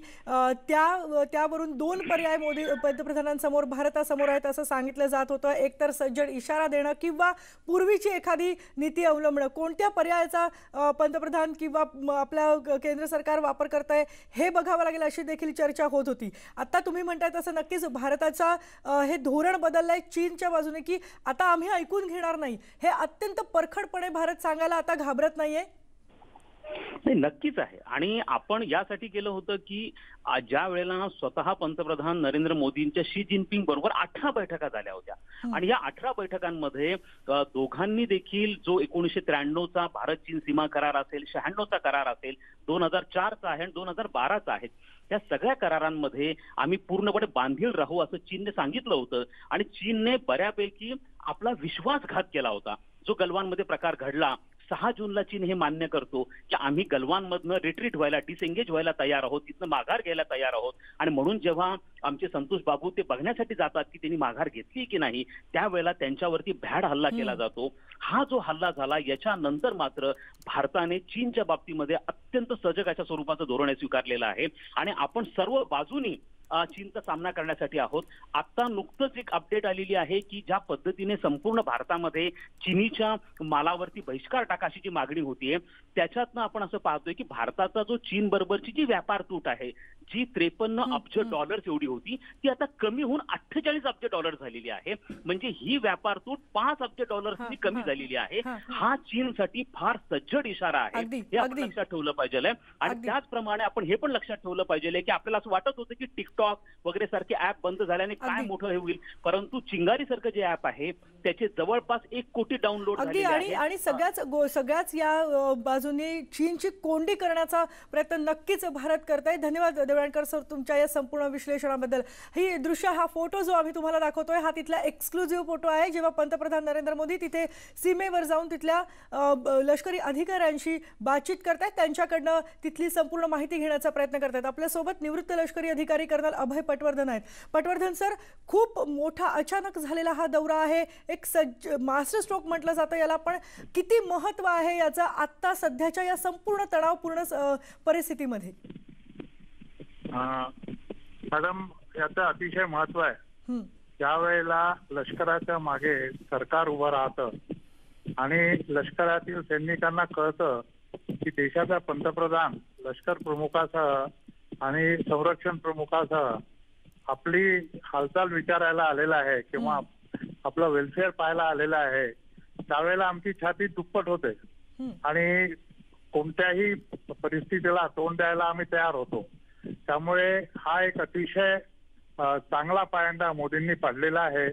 त्यावरून 2 पर्याय मोदी पंतप्रधानांसमोर भारतासमोर आहेत असं सांगितलं जात होतं. एकतर सज्जड इशारा देणं किंवा पूर्वीची एखादी नीती अवलंबणं. कोणत्या पर्यायाचा पंतप्रधान किंवा आपल्या केंद्र सरकार वापर करताय हे बघावं लागेल अशी देखील चर्चा होत होती. आता तुम्ही म्हणताय तसं नक्कीच भारताचा हे धोरण बदललंय चीनच्या बाजूने की आता आम्ही ऐकून घेणार नाही. हे अत्यंत परखडपणे भारत सांगायला आता घाबरत नाहीये. नाही, नक्कीच आहे. आणि आपण यासाठी केलं होतं की ज्या वेळेला स्वतः पंतप्रधान नरेंद्र मोदींच्या शी जिनपिंग बरोबर 18 बैठका झाल्या होत्या आणि या 18 बैठकांमध्ये दोघांनी देखील जो 1993चा भारत चीन सीमा करार असेल, 96चा करार असेल, 2004चा आहे आणि 2012चा आहे, त्या सगळ्या करारांमध्ये आम्ही पूर्णपणे बांधील राहू असं चीनने सांगितलं होतं आणि चीनने बऱ्यापैकी आपला विश्वासघात केला होता. जो गलवानमध्ये प्रकार घडला, 6 जूनला चीन हे मान्य करतो की आम्ही गलवानमधनं रिट्रीट व्हायला, डिसएंगेज व्हायला तयार आहोत, तिथनं माघार घ्यायला तयार आहोत, आणि म्हणून जेव्हा आमचे संतोष बाबू ते बघण्यासाठी जातात की त्यांनी माघार घेतली की नाही, त्यावेळेला त्यांच्यावरती भ्याड हल्ला केला जातो. हा जो हल्ला झाला याच्यानंतर मात्र भारताने चीनच्या बाबतीमध्ये अत्यंत सजग अशा स्वरूपाचं धोरण स्वीकारलेलं आहे आणि आपण सर्व बाजूनी चीनचा सामना करण्यासाठी आहोत. आता नुकतंच एक अपडेट आलेली आहे की ज्या पद्धतीने संपूर्ण भारतामध्ये चीनीच्या मालावरती बहिष्कार टाकाशी जी मागणी होतीये, त्याच्यातनं आपण असं पाहतोय की भारताचा जो चीन बरोबरची जी व्यापार तूट आहे, जी 53 अब्ज डॉलर्स एवढी होती, ती आता कमी होऊन 48 अब्ज डॉलर झालेली आहे. म्हणजे ही व्यापार तूट 5 अब्ज डॉलर्सनी कमी झालेली आहे. हा चीनसाठी फार सज्जड इशारा आहे, हे आपण लक्षात ठेवलं पाहिजे. आणि त्याचप्रमाणे आपण हे पण लक्षात ठेवलं पाहिजे की आपल्याला असं वाटत होतं की टिकटॉक वगैरे सारखे ऍप बंद झाल्याने काय मोठं हे होईल, परंतु चिंगारी सारखं जे ऍप आहे त्याचे जवळपास 1 कोटी डाउनलोड झालेले आहेत. आणि सगळ्याच या बाजूने चीनची कोंडी करण्याचा प्रयत्न नक्कीच भारत करताय. धन्यवाद देवळणकर सर तुमच्या या संपूर्ण विश्लेषणाबद्दल. ही दृश्य, हा फोटो जो आम्ही तुम्हाला दाखवतोय, हा तिथला एक्सक्लुझिव्ह फोटो आहे जेव्हा पंतप्रधान नरेंद्र मोदी तिथे सीमेवर जाऊन तिथल्या लष्करी अधिकाऱ्यांशी बातचीत करतायत, त्यांच्याकडनं तिथली संपूर्ण माहिती घेण्याचा प्रयत्न करतायत. आपल्यासोबत निवृत्त लष्करी अधिकारी कर्नल अभय पटवर्धन आहेत. पटवर्धन सर, खूप मोठा अचानक झालेला हा दौरा आहे, एक मास्टर स्ट्रोक म्हटलं जातं याला, पण किती महत्व आहे याचा आता सध्याच्या या संपूर्ण तणावपूर्ण परिस्थितीमध्ये? मॅडम, याचं अतिशय महत्व आहे. ज्यावेळेला लष्कराच्या मागे सरकार उभं राहतं आणि लष्करातील सैनिकांना कळतं की देशाचा पंतप्रधान लष्कर प्रमुखासह आणि संरक्षण प्रमुखासह आपली हालचाल विचारायला आलेला आहे किंवा आपलं वेलफेअर पाहायला आलेला आहे, त्यावेळेला आमची छाती दुप्पट होते आणि कोणत्याही परिस्थितीला तोंड द्यायला आम्ही तयार होतो. त्यामुळे हा एक अतिशय चांगला पायंडा मोदींनी पाडलेला आहे.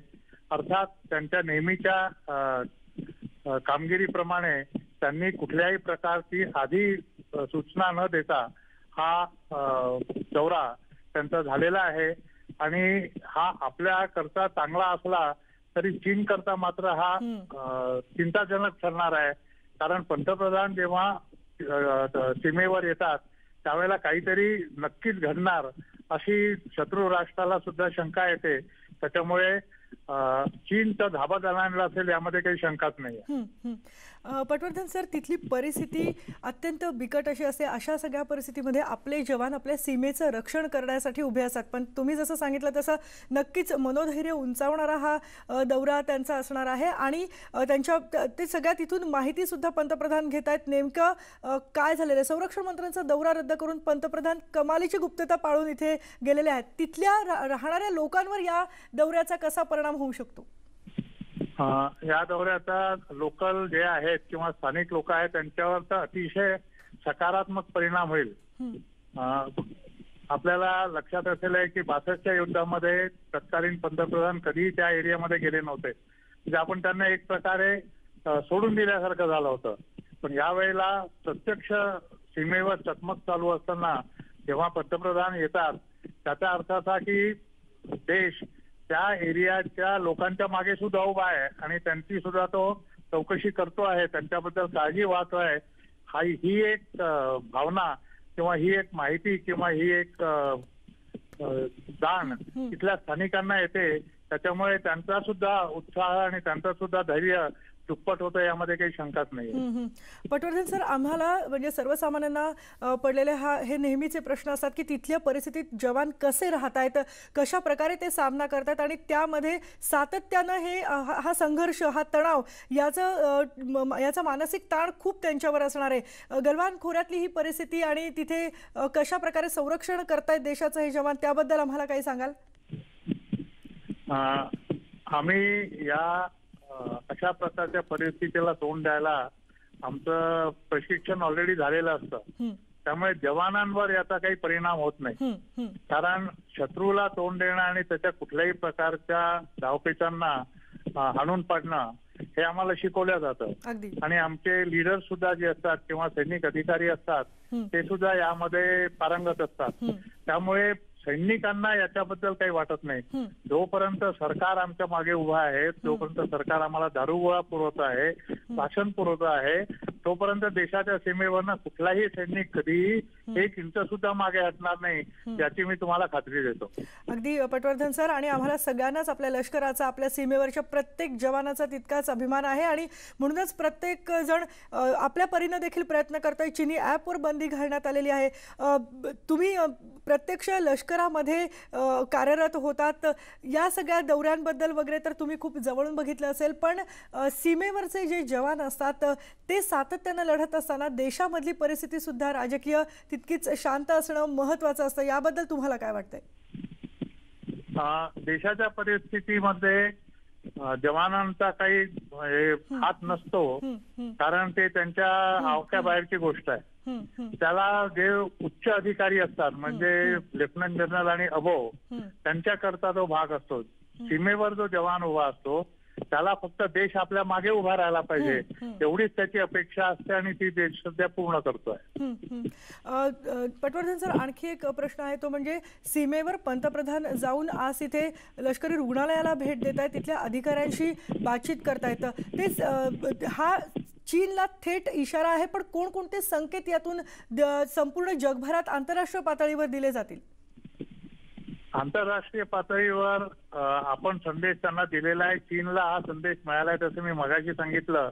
अर्थात त्यांच्या नेहमीच्या कामगिरीप्रमाणे त्यांनी कुठल्याही प्रकारची आधी सूचना न देता हा दौरा त्यांचा झालेला आहे आणि हा आपल्या करता चांगला असला तरी चीन करता मात्र हा चिंताजनक ठरणार आहे. कारण पंतप्रधान जेव्हा सीमेवर येतात त्यावेळेला काहीतरी नक्कीच घडणार अशी शत्रू राष्ट्राला सुद्धा शंका येते. त्याच्यामुळे चीनचा धाबा जाणार असेल यामध्ये काही शंकाच नाही. पटवर्धन सर, तिथली परिस्थिती अत्यंत बिकट अशी असते. अशा सगळ्या परिस्थितीमध्ये आपले जवान आपल्या सीमेचं रक्षण करण्यासाठी उभे असतात, पण तुम्ही जसं सांगितलं तसं नक्कीच मनोधैर्य उंचावणारा हा दौरा त्यांचा असणार आहे आणि ते सगळ्या तिथून माहिती सुद्धा पंतप्रधान घेत आहेत. नेमकं काय झालेलं आहे? संरक्षण मंत्र्यांचा दौरा रद्द करून पंतप्रधान कमालीची गुप्तता पाळून इथे गेलेले आहेत. तिथल्या राहणाऱ्या लोकांवर या दौऱ्याचा कसा परिणाम होऊ शकतो? या दौऱ्याचा लोकल जे आहेत किंवा स्थानिक लोक आहेत त्यांच्यावर तर अतिशय सकारात्मक परिणाम होईल. आपल्याला लक्षात असेल की 62च्या युद्धामध्ये तत्कालीन पंतप्रधान कधीही त्या एरियामध्ये गेले नव्हते. म्हणजे आपण त्यांना एक प्रकारे सोडून दिल्यासारखं झालं होतं. पण यावेळेला प्रत्यक्ष सीमेवर चकमक चालू असताना जेव्हा पंतप्रधान येतात त्याचा अर्थ असा की देश त्या एरियाच्या लोकांच्या मागे सुद्धा उभा आहे आणि त्यांची सुद्धा तो चौकशी करतो आहे, त्यांच्याबद्दल काळजी वाहतो आहे. ही एक भावना किंवा ही एक माहिती किंवा ही एक जाण तिथल्या स्थानिकांना येते. त्याच्यामुळे त्यांचा सुद्धा उत्साह आणि त्यांचा सुद्धा धैर्य दुप्पट होतं, यामध्ये काही शंकाच नाही. पटवर्धन सर, आम्हाला म्हणजे सर्वसामान्यांना पडलेले हे नेहमीचे प्रश्न असतात की तिथल्या परिस्थितीत जवान कसे राहत आहेत, कशा प्रकारे ते सामना करतात आणि त्यामध्ये सातत्यानं हा संघर्ष, हा तणाव, याचा मानसिक ताण खूप त्यांच्यावर असणार आहे. गलवान खोऱ्यातली ही परिस्थिती आणि तिथे कशा प्रकारे संरक्षण करतायत देशाचं हे जवान, त्याबद्दल आम्हाला काही सांगाल? आम्ही या अशा प्रकारच्या परिस्थितीला तोंड द्यायला आमचं प्रशिक्षण ऑलरेडी झालेलं असतं. त्यामुळे जवानांवर याचा काही परिणाम होत नाही. कारण शत्रूला तोंड देणं आणि त्याच्या कुठल्याही प्रकारच्या धावपेचांना हाणून पाडणं हे आम्हाला शिकवलं जातं. आणि आमचे लीडर सुद्धा जे असतात किंवा सैनिक अधिकारी असतात ते सुद्धा यामध्ये पारंगत असतात. त्यामुळे सैनिकांना याच्याबद्दल काही वाटत नाही. जोपर्यंत सरकार आमच्या मागे उभा आहे, जोपर्यंत सरकार आम्हाला दारुगोळा पुरवत आहे, भाषण पुरवत आहे, तोपर्यंत देशाच्या सीमेवरनं कुठलाही सैनिक कधीही 1 इंच सुद्धा मागे हटणार नाही, याची मी तुम्हाला खात्री देतो. अगदी पटवर्धन सर, आणि आम्हाला सगळ्यांनाच आपल्या लष्कराचा, आपल्या सीमेवरच्या प्रत्येक जवानाचा तितकाच अभिमान आहे आणि म्हणूनच प्रत्येक जण आपल्या परीने देखील प्रयत्न करतोय. चिनी ॲपवर बंदी घालण्यात आलेली आहे. तुम्ही प्रत्यक्ष लष्करामध्ये कार्यरत होतात, या सगळ्या दौऱ्यांबद्दल वगैरे तर तुम्ही खूप जवळून बघितलं असेल, पण सीमेवरचे जे जवान असतात ते सातत्यानं लढत असताना देशामधली परिस्थिती सुद्धा राजकीय तितकीच शांत असणं महत्त्वाचं असतं. याबद्दल तुम्हाला काय वाटतंय? देशाच्या परिस्थितीमध्ये जवानांचा काही हात नसतो, कारण ते त्यांच्या आवक्याबाहेरची गोष्ट आहे. त्याला जे उच्च अधिकारी असतात म्हणजे लेफ्टनंट जनरल आणि अबोव, त्यांच्याकरता तो भाग असतो. सीमेवर जो जवान उभा असतो त्याला फक्त देश आपल्या मागे उभा राहायला पाहिजे, एवढीच त्याची अपेक्षा असते आणि ती देश सध्या पूर्ण करतोय. पटवर्धन सर, आणखी एक प्रश्न आहे, तो म्हणजे सीमेवर पंतप्रधान जाऊन आज इथे लष्करी रुग्णालयाला भेट देत आहेत, तिथल्या अधिकाऱ्यांशी बातचीत करतायत. तेच हा चीनला थेट इशारा आहे, पण कोणकोणते संकेत यातून संपूर्ण जगभरात आंतरराष्ट्रीय पातळीवर दिले जातील? आंतरराष्ट्रीय पातळीवर आपण संदेश त्यांना दिलेला आहे. चीनला हा संदेश मिळाला आहे. तसं मी मगाशी सांगितलं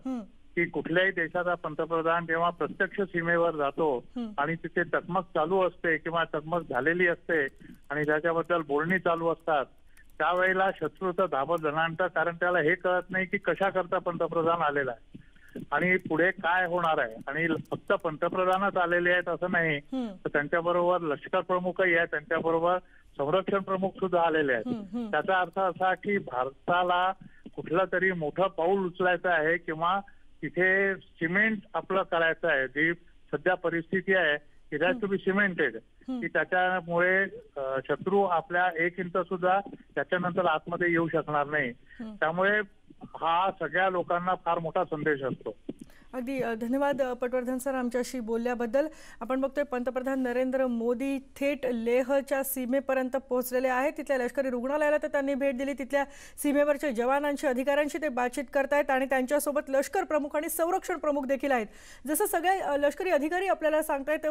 की कुठल्याही देशाचा पंतप्रधान जेव्हा प्रत्यक्ष सीमेवर जातो आणि तिथे चकमक चालू असते किंवा चकमक झालेली असते आणि त्याच्याबद्दल बोलणी चालू असतात, त्यावेळेला शत्रूचं धाबत जणांचं, कारण त्याला हे कळत नाही की कशा करता पंतप्रधान आलेला आहे आणि पुढे काय होणार आहे. आणि फक्त पंतप्रधानच आलेले आहेत असं नाही, तर त्यांच्याबरोबर लष्कर प्रमुखही आहेत, त्यांच्याबरोबर संरक्षण प्रमुख सुद्धा आलेले आहेत. त्याचा अर्थ असा की भारताला कुठलं तरी मोठं पाऊल उचलायचं आहे किंवा तिथे सिमेंट आपलं करायचं आहे. जी सध्या परिस्थिती आहे it has to be cemented, की त्याच्यामुळे शत्रू आपल्या 1 इंच सुद्धा त्याच्यानंतर आतमध्ये येऊ शकणार नाही. त्यामुळे हा सगळ्या लोकांना फार मोठा संदेश असतो. अगदी धन्यवाद पटवर्धन सर आमच्याशी बोलल्याबद्दल. आपण बघतोय पंतप्रधान नरेंद्र मोदी थेट लेहच्या सीमेपर्यंत पोहोचलेले आहेत. तिथल्या लष्करी रुग्णालयाला तर त्यांनी भेट दिली, तिथल्या सीमेवरच्या जवानांशी, अधिकाऱ्यांशी ते बातचीत करतायत आणि त्यांच्यासोबत लष्कर प्रमुख आणि संरक्षण प्रमुख देखील आहेत. जसं सगळे लष्करी अधिकारी आपल्याला सांगतायत,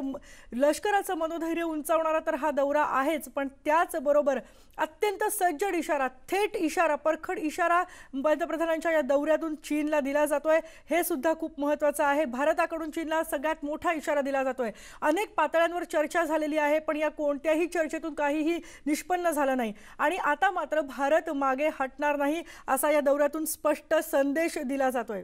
लष्कराचं मनोधैर्य उंचावणारा तर हा दौरा आहेच, पण त्याचबरोबर अत्यंत सज्जड इशारा, थेट इशारा, परखड इशारा पंतप्रधानांच्या या दौऱ्यातून चीनला दिला जातोय. हे सुद्धा खूप महत्त्वाचं आहे. भारताकडून चीनला सगळ्यात मोठा इशारा दिला जातोय. अनेक पातळ्यांवर चर्चा झालेली आहे, पण या कोणत्याही चर्चेतून काहीही निष्पन्न झालं नाही आणि आता मात्र भारत मागे हटणार नाही असा या दौऱ्यातून स्पष्ट संदेश दिला जातोय.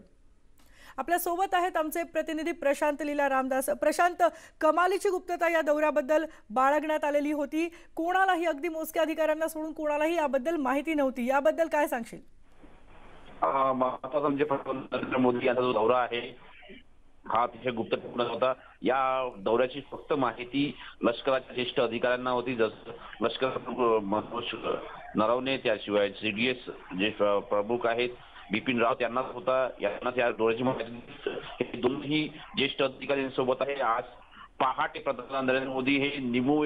आपल्या सोबत आहेत आमचे प्रतिनिधी प्रशांत लीला रामदास. प्रशांत, कमालीची गुप्तता या दौऱ्याबद्दल बाळगण्यात आलेली होती. कोणालाही, अगदी मोजक्या अधिकाऱ्यांना सोडून कोणालाही याबद्दल माहिती नव्हती. याबद्दल काय सांगशील? महत्वाचा म्हणजे नरेंद्र मोदी यांचा जो दौरा आहे हा अतिशय गुप्तपूर्ण होता. या दौऱ्याची फक्त माहिती लष्कराच्या ज्येष्ठ अधिकाऱ्यांना होती, जसं लष्कर मनोज नरवणे, त्याशिवाय सीडीएस जे प्रमुख आहेत बिपिन रावत यांनाच होता. यांनाच या दौऱ्याची माहिती. हे दोन्ही ज्येष्ठ अधिकाऱ्यांसोबत आहे. आज पहाटे पंतप्रधान नरेंद्र मोदी हे निमू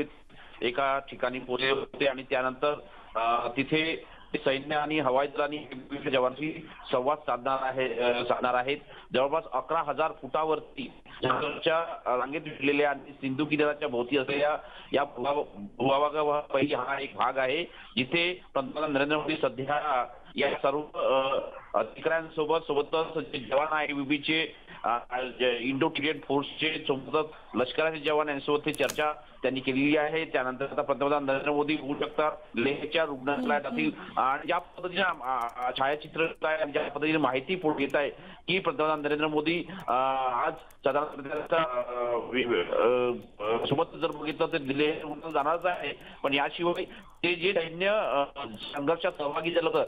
एका ठिकाणी पोहोचले होते आणि त्यानंतर तिथे सैन्य आणि हवाई दल आणि जवानांशी संवाद साधणार आहेत. जवळपास 11,000 फुटावरती रांगेत विटलेल्या आणि सिंधू किनाऱ्याच्या भोवती असलेल्या या भूभागापैकी हा एक भाग आहे जिथे पंतप्रधान नरेंद्र मोदी सध्या या सर्व अधिकाऱ्यांसोबतच जे जवान आहे IBBचे इंडो तिबेट फोर्सचे सोबतच लष्कराचे जवान यांच्यासोबत चर्चा त्यांनी केलेली आहे. त्यानंतर आता पंतप्रधान नरेंद्र मोदी होऊ शकतात लेहच्या रुग्णालयात जातील आणि ज्या पद्धतीने छायाचित्र ज्या पद्धतीने माहिती पुढे येत आहे की पंतप्रधान नरेंद्र मोदी आज सोबत जर बघितलं तर लेह जाणारच आहे, पण याशिवाय ते जे सैन्य संघर्षात सहभागी झालं होतं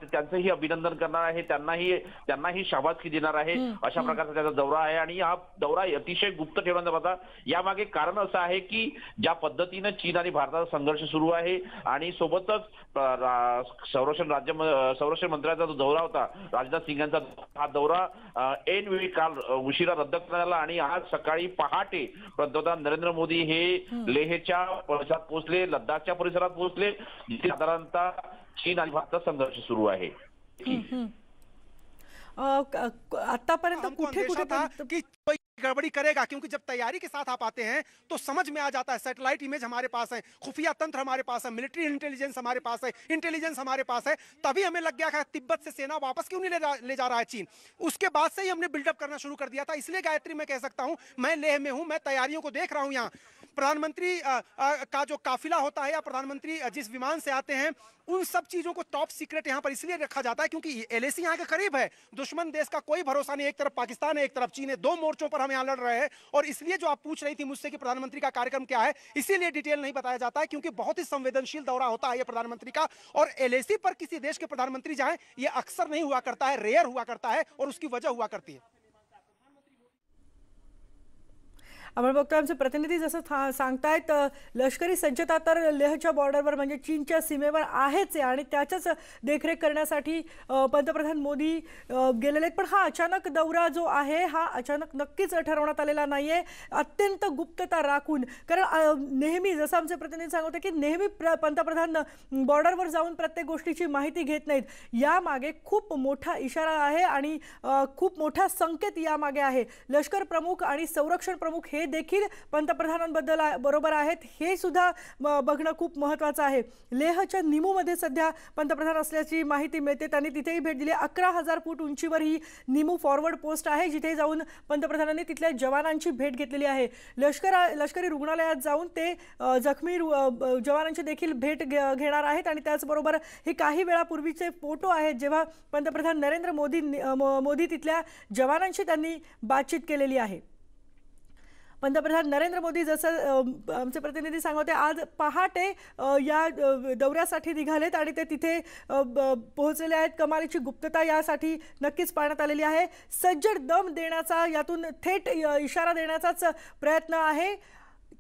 त्यांचंही अभिनंदन करणार आहे, त्यांनाही शाबासकी देणार आहे. अशा प्रकारचा त्याचा दौरा आहे आणि हा दौरा अतिशय गुप्त ठेवण्यात होता. यामागे कारण असं आहे की ज्या चीन आणि भारताचा संघर्ष सुरू आहे आणि सोबतच संरक्षण मंत्र्याचा जो दौरा होता राजनाथ सिंग यांचा, हा दौरा ऐनवेळी काल उशिरा रद्द करण्यात आला आणि आज सकाळी पहाटे पंतप्रधान नरेंद्र मोदी हे लेहच्या परिसरात पोहोचले, लडाखच्या परिसरात पोहोचले, जिथे साधारणतः चीन आणि भारताचा संघर्ष सुरू आहे. आतापर्यंत हमको कुठे अंदेशा था कुठे कि कोई गड़बड़ी करेगा, क्योंकि जब तैयारी के साथ आप आते हैं तो समझ में आ जाता है। सैटेलाइट इमेज हमारे पास है, खुफिया तंत्र हमारे पास है, मिलिट्री इंटेलिजेंस हमारे पास है, इंटेलिजेंस हमारे पास है। तभी हमें लग गया कि तिब्बत से सेना वापस क्यों नहीं ले जा रहा है चीन। उसके बाद से ही हमने बिल्डअप करना शुरू कर दिया था। इसलिए गायत्री मैं कह सकता हूं, मैं लेह में हूं, मैं तैयारियों को देख रहा हूं। यहाँ प्रधानमंत्री का जो काफिला होता है या प्रधानमंत्री जिस विमान से आते हैं, उन सब चीजों को टॉप सीक्रेट यहाँ पर इसलिए रखा जाता है क्योंकि एलएसी यहाँ के करीब है। दुश्मन देश का कोई भरोसा नहीं, एक तरफ पाकिस्तान है, एक तरफ चीन है, दो मोर्चों पर हम यहाँ लड़ रहे हैं। और इसलिए जो आप पूछ रही थी मुझसे कि प्रधानमंत्री का कार्यक्रम क्या है, इसीलिए डिटेल नहीं बताया जाता है क्योंकि बहुत ही संवेदनशील दौरा होता है ये प्रधानमंत्री का। और एलएसी पर किसी देश के प्रधानमंत्री जाएं, ये अक्सर नहीं हुआ करता है, रेयर हुआ करता है, और उसकी वजह हुआ करती है। आपण बघतोय आमचे प्रतिनिधी जसं सांगतायत, लष्करी सज्जता तर लेहच्या बॉर्डरवर म्हणजे चीनच्या सीमेवर आहेच आहे आणि त्याच्याच देखरेख करण्यासाठी पंतप्रधान मोदी गेलेले आहेत। पण हा अचानक दौरा जो आहे हा अचानक नक्कीच ठरवण्यात आलेला नाहीये, अत्यंत गुप्तता राखून। कारण नेहमी जसं आमचे प्रतिनिधी सांगत की नेहमी पंतप्रधान बॉर्डरवर जाऊन प्रत्येक गोष्टीची माहिती घेत नाहीत। यामागे खूप मोठा इशारा आहे आणि खूप मोठा संकेत यामागे आहे। लष्कर प्रमुख आणि संरक्षण प्रमुख हे देखील पंतप्रधानांबद्दल बरोबर आहेत, हे सुद्धा बघणं खूप महत्त्वाचं आहे। लेहच्या निमूमध्ये सध्या पंतप्रधान असल्याची माहिती मिळते। त्यांनी तिथेही भेट दिली। 11,000 फूट उंचीवर ही निमू फॉरवर्ड पोस्ट आहे, जिथे जाऊन पंतप्रधानांनी तिथल्या जवानांची भेट घेतलेली आहे। लष्करी रुग्णालयात जाऊन ते जखमी जवानांची देखील भेट घेणार आहेत। आणि त्याचबरोबर हे काही वेळापूर्वीचे फोटो आहेत जेव्हा पंतप्रधान नरेंद्र मोदी तिथल्या जवानांशी त्यांनी बातचीत केलेली आहे। पंतप्रधान नरेंद्र मोदी जसं आमचे प्रतिनिधी सांगते आज पहाटे या दौऱ्यासाठी निघालेत आणि ते तिथे पोहोचलेले आहेत। कमालीची गुप्तता यासाठी नक्कीच पाळण्यात आलेली आहे। सज्जड दम देण्याचा यातून थेट इशारा देण्याचाच प्रयत्न आहे।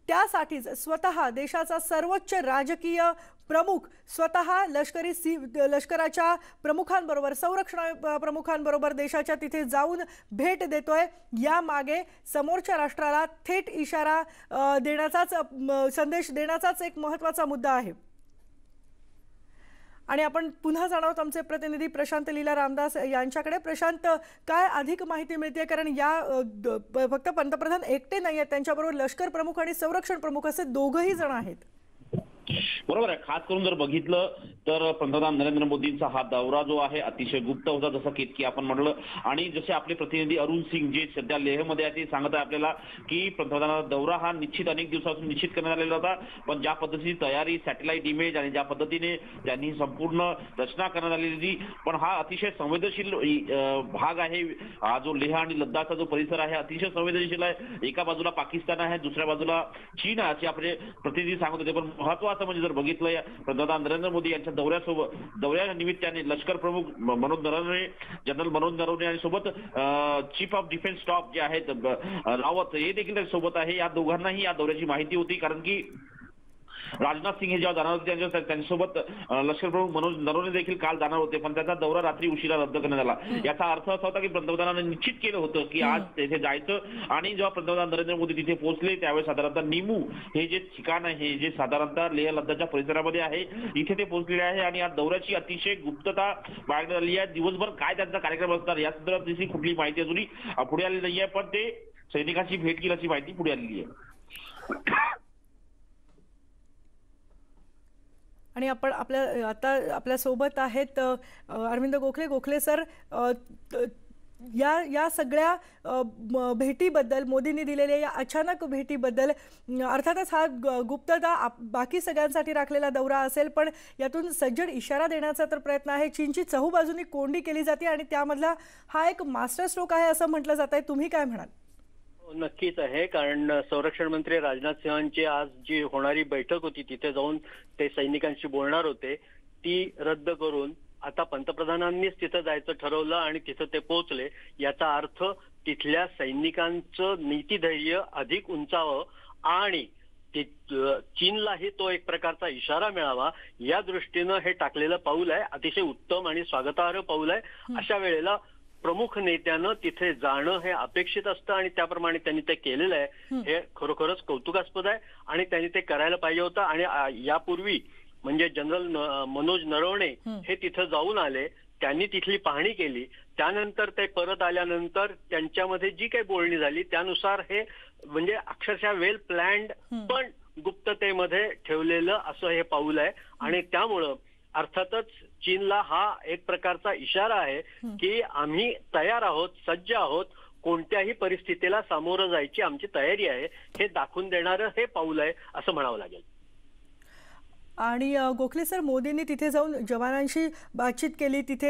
त्यासाठीच स्वतः देशाचा सर्वोच्च राजकीय प्रमुख स्वतः लष्कराच्या प्रमुखांबरोबर संरक्षण प्रमुखांबरोबर देशाच्या तिथे जाऊन भेट देतोय। या मागे समोरच्या राष्ट्राला थेट इशारा देण्याचाच संदेश देण्याचाच एक महत्त्वाचा मुद्दा आहे। आणि आपण पुन्हा जाणार आहोत आमचे प्रतिनिधी प्रशांत लीला रामदास यांच्याकडे। प्रशांत, काय अधिक माहिती मिळते? कारण या फक्त पंतप्रधान एकटे नाही आहेत, त्यांच्याबरोबर लष्कर प्रमुख आणि संरक्षण प्रमुख असे दोघंही जण आहेत। बरोबर आहे। खास करून जर बघितलं तर पंतप्रधान नरेंद्र मोदींचा हा दौरा जो आहे अतिशय गुप्त होता, जसं की आपण म्हटलं। आणि जसे आपले प्रतिनिधी अरुण सिंग जे सध्या लेहमध्ये आहे ते सांगत आहे आपल्याला की पंतप्रधानाचा दौरा हा निश्चित अनेक दिवसापासून निश्चित करण्यात आलेला होता, पण ज्या पद्धतीची तयारी, सॅटेलाइट इमेज आणि ज्या पद्धतीने त्यांनी संपूर्ण रचना करण्यात आलेली, पण हा अतिशय संवेदनशील भाग आहे। हा जो लेह आणि लद्दाखचा जो परिसर आहे अतिशय संवेदनशील आहे। एका बाजूला पाकिस्तान आहे, दुसऱ्या बाजूला चीन आहे, असे आपले प्रतिनिधी सांगत होते। पण महत्त्वाचं म्हणजे जर बघितलं पंतप्रधान नरेंद्र मोदी यांच्या दौऱ्या निमित्ताने लष्कर प्रमुख जनरल मनोज नरवणे आणि सोबत चीफ ऑफ डिफेन्स स्टाफ जे आहेत रावत हे देखील सोबत आहे। या दोघांनाही या दौऱ्याची माहिती होती, कारण की राजनाथ सिंह हे जेव्हा जाणार होते त्यांच्यासोबत लष्कर प्रमुख मनोज नरवणे देखील काल जाणार होते, पण त्याचा दौरा रात्री उशिरा रद्द करण्यात आला। याचा अर्थ असा होता की पंतप्रधानांनी निश्चित केलं होतं की आज तेथे जायचं। आणि जेव्हा पंतप्रधान नरेंद्र मोदी तिथे पोहोचले त्यावेळेस साधारणतः निमू हे जे ठिकाण आहे, जे साधारणतः लेह लद्दाखच्या परिसरामध्ये आहे, इथे ते पोहोचलेले आहे। आणि या दौऱ्याची अतिशय गुप्तता बाळगण्यात आली आहे। दिवसभर काय त्यांचा कार्यक्रम असणार या संदर्भात कुठली माहिती अजूनही पुढे आलेली नाहीये, पण ते सैनिकांची भेट घेण्याची माहिती पुढे आलेली आहे। आणि आपण आपल्या सोबत आहेत अरविंद गोखले सर। या सगळ्या भेटीबद्दल, मोदींनी दिलेल्या या अचानक भेटीबद्दल, अर्थातच हा गुप्तता बाकी सगळ्यांसाठी राखलेला दौरा असेल, पण यातून सज्जड इशारा देण्याचा तर प्रयत्न आहे। चीनची चहूबाजूनी कोंडी केली जाते आणि त्यामधला हा एक मास्टर स्ट्रोक आहे असं म्हटलं जात आहे। तुम्ही काय म्हणाल? नक्कीच आहे, कारण संरक्षण मंत्री राजनाथ सिंहांची आज जी होणारी बैठक होती तिथे जाऊन ते सैनिकांशी बोलणार होते, ती रद्द करून आता पंतप्रधानांनीच तिथं जायचं ठरवलं आणि तिथं ते पोहोचले। याचा अर्थ तिथल्या सैनिकांचं नीतिधैर्य अधिक उंचावं आणि चीनलाही तो एक प्रकारचा इशारा मिळावा या दृष्टीनं हे टाकलेलं पाऊल आहे। अतिशय उत्तम आणि स्वागतार्ह पाऊल आहे। अशा वेळेला प्रमुख नेत्यानं तिथे जाणं हे अपेक्षित असतं आणि त्याप्रमाणे त्यांनी ते केलेलं आहे। हे खरोखरच कौतुकास्पद आहे आणि त्यांनी ते करायला पाहिजे होतं। आणि यापूर्वी म्हणजे जनरल मनोज नरवणे हे तिथे जाऊन आले, त्यांनी तिथली पाहणी केली. त्यानंतर ते परत आल्यानंतर त्यांच्यामध्ये जी काही बोलणी झाली त्यानुसार हे म्हणजे अक्षरशः वेल प्लॅन्ड पण गुप्ततेमध्ये ठेवलेलं असं हे पाऊल आहे. आणि त्यामुळं अर्थातच चीनला हा एक प्रकारचा इशारा आहे की आम्ही तयार आहोत, सज्ज आहोत, कोणत्याही परिस्थितीला सामोरं जायची आमची तयारी आहे, हे दाखवून देणारं हे पाऊल आहे असं म्हणावं लागेल. आणि गोखले सर, मोदींनी तिथे जाऊन जवानांशी बातचीत केली, तिथे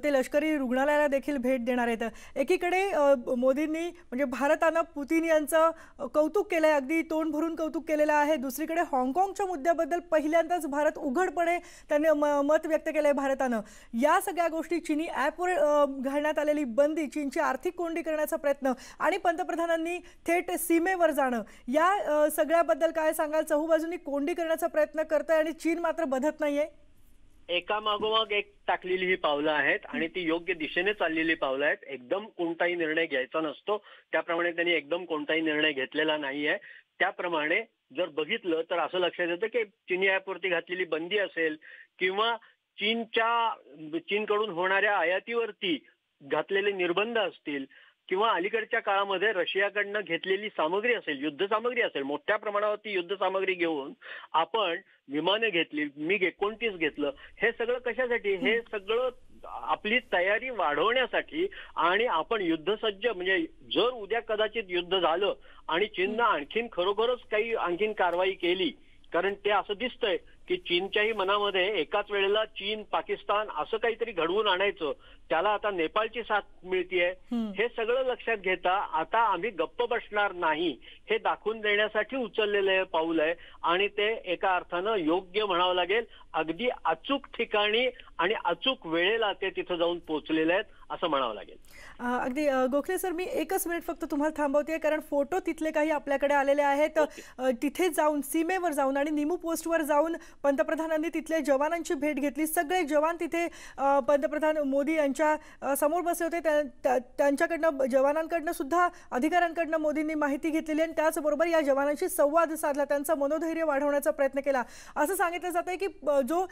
ते लष्करी रुग्णालयाला देखील भेट देणार आहेत. एकीकडे मोदींनी म्हणजे भारतानं पुतीन यांचं कौतुक केलंय, अगदी तोंड भरून कौतुक केलेलं आहे. दुसरीकडे हाँगकाँगच्या मुद्द्याबद्दल पहिल्यांदाच भारत उघडपणे त्यांनी मत व्यक्त केलंय भारतानं. या सगळ्या गोष्टी, चीनी ॲपवर घालण्यात आलेली बंदी, चीनची आर्थिक कोंडी करण्याचा प्रयत्न आणि पंतप्रधानांनी थेट सीमेवर जाणं, या सगळ्याबद्दल काय सांगाल? चहूबाजूंनी कोंडी करण्याचा प्रयत्न करतोय आणि चीन मात्र बधत नाहीये. एका मागोमाग एक टाकलेली ही पावलं आहेत आणि ती योग्य दिशेने चाललेली पावलं आहेत. एकदम कोणताही निर्णय घ्यायचा नसतो, त्याप्रमाणे त्यांनी एकदम कोणताही निर्णय घेतलेला नाहीये. त्याप्रमाणे जर बघितलं तर असं लक्षात येतं की चीनी ॲपवरती घातलेली बंदी असेल किंवा चीनकडून होणाऱ्या आयातीवरती घातलेले निर्बंध असतील किंवा अलीकडच्या काळामध्ये रशियाकडनं घेतलेली सामग्री असेल, युद्ध सामग्री असेल, मोठ्या प्रमाणावरती युद्ध सामग्री घेऊन आपण विमानं घेतली, MiG-29 घेतलं, हे सगळं कशासाठी? हे सगळं आपली तयारी वाढवण्यासाठी आणि आपण युद्धसज्ज, म्हणजे जर उद्या कदाचित युद्ध झालं आणि चीननं आणखीन खरोखरच काही आणखीन कारवाई केली, कारण ते असं दिसतंय की चीनच्याही मनामध्ये एकाच वेळेला चीन, पाकिस्तान असं काहीतरी घडवून आणायचं, त्याला आता नेपाळची साथ मिळतीये. हे सगळं लक्षात घेता आता आम्ही गप्प बसणार नाही हे दाखवून देण्यासाठी उचललेलं पाऊल आहे आणि ते एका अर्थानं योग्य म्हणावं लागेल. अगदी अचूक ठिकाणी आणि अचूक वेळेला ते तिथं जाऊन पोहोचलेले आहेत असं म्हणावं लागेल. अगदी गोखले सर, मी एकच मिनिट फक्त तुम्हाला थांबवते, कारण फोटो तिथले काही आपल्याकडे आलेले आहेत. तिथे जाऊन, सीमेवर जाऊन आणि निमू पोस्टवर जाऊन पंतप्रधानांनी तिथल्या जवानांची भेट घेतली. सगळे जवान तिथे पंतप्रधान मोदी यांच्या समोर बसले होते. त्यांच्याकडनं, जवानांकडनं सुद्धा, अधिकाऱ्यांकडनं मोदींनी माहिती घेतलेली आणि त्याचबरोबर या जवानांशी संवाद साधला, त्यांचं मनोधैर्य वाढवण्याचा प्रयत्न केला. असं सांगितलं जात आहे की जो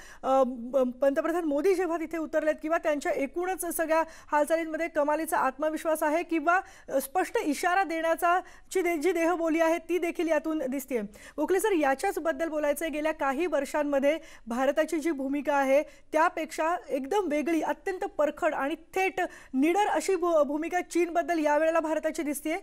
पंतप्रधान मोदी जेव्हा तिथे उतरलेत किंवा त्यांच्या एकूणच सगळ्या हालचालींमध्ये कमालीचा आत्मविश्वास आहे किंवा स्पष्ट इशारा देण्याचा जी देहबोली आहे ती देखील यातून दिसते. गोखले सर, याच्याच बद्दल बोलायचं आहे. गेल्या काही वर्षांमध्ये भारताची जी भूमिका आहे त्यापेक्षा एकदम वेगळी, अत्यंत परखड आणि थेट निडर अशी भूमिका चीनबद्दल यावेळेला भारताची दिसतेय.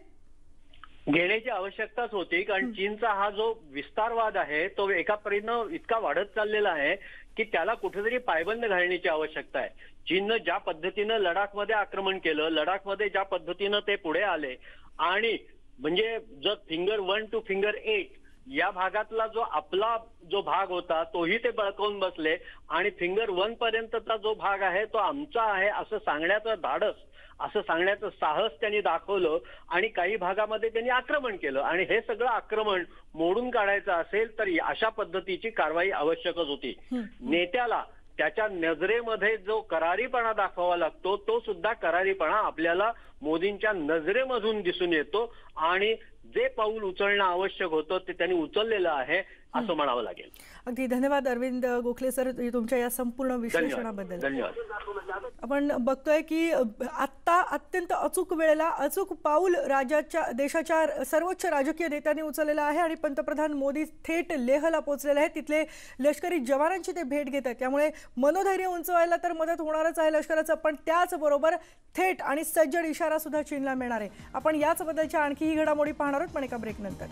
घेण्याची आवश्यकताच होती, कारण चीनचा हा जो विस्तारवाद आहे तो एका परीनं इतका वाढत चाललेला आहे की त्याला कुठेतरी पायबंद घालण्याची आवश्यकता आहे. चीननं ज्या पद्धतीनं लडाखमध्ये आक्रमण केलं, लडाखमध्ये ज्या पद्धतीनं ते पुढे आले आणि म्हणजे जर फिंगर 1 to फिंगर 8 या भागातला जो आपला जो भाग होता तोही ते बळकावून बसले आणि फिंगर 1 पर्यंतचा जो भाग आहे तो आमचा आहे असं सांगण्याचं धाडस, असं सांगण्याचं साहस त्यांनी दाखवलं आणि काही भागामध्ये त्यांनी आक्रमण केलं. आणि हे सगळं आक्रमण मोडून काढायचं असेल तर अशा पद्धतीची कारवाई आवश्यकच होती. नेत्याला त्याच्या नजरेमध्ये जो करारीपणा दाखवावा लागतो तो सुद्धा करारीपणा आपल्याला मोदींच्या नजरेमधून दिसून येतो आणि जे पाऊल उचलणं आवश्यक होतं ते त्यांनी उचललेलं आहे असं म्हणावं लागेल. अगदी धन्यवाद अरविंद गोखले सर तुमच्या या संपूर्ण विश्लेषणाबद्दल. धन्यवाद. आपण बघतोय की आत्ता अत्यंत अचूक वेळेला अचूक पाऊल देशाच्या सर्वोच्च राजकीय नेत्यांनी उचललेलं आहे आणि पंतप्रधान मोदी थेट लेहला पोहोचलेले आहेत. तिथले लष्करी जवानांची ते भेट घेत आहेत. त्यामुळे मनोधैर्य उंचवायला तर मदत होणारच आहे लष्कराचं, पण त्याचबरोबर थेट आणि सज्जड इशारा सुद्धा चीनला मिळणार आहे. आपण याच बद्दलच्या आणखीही घडामोडी पाहणार आहोत पण एका ब्रेकनंतर.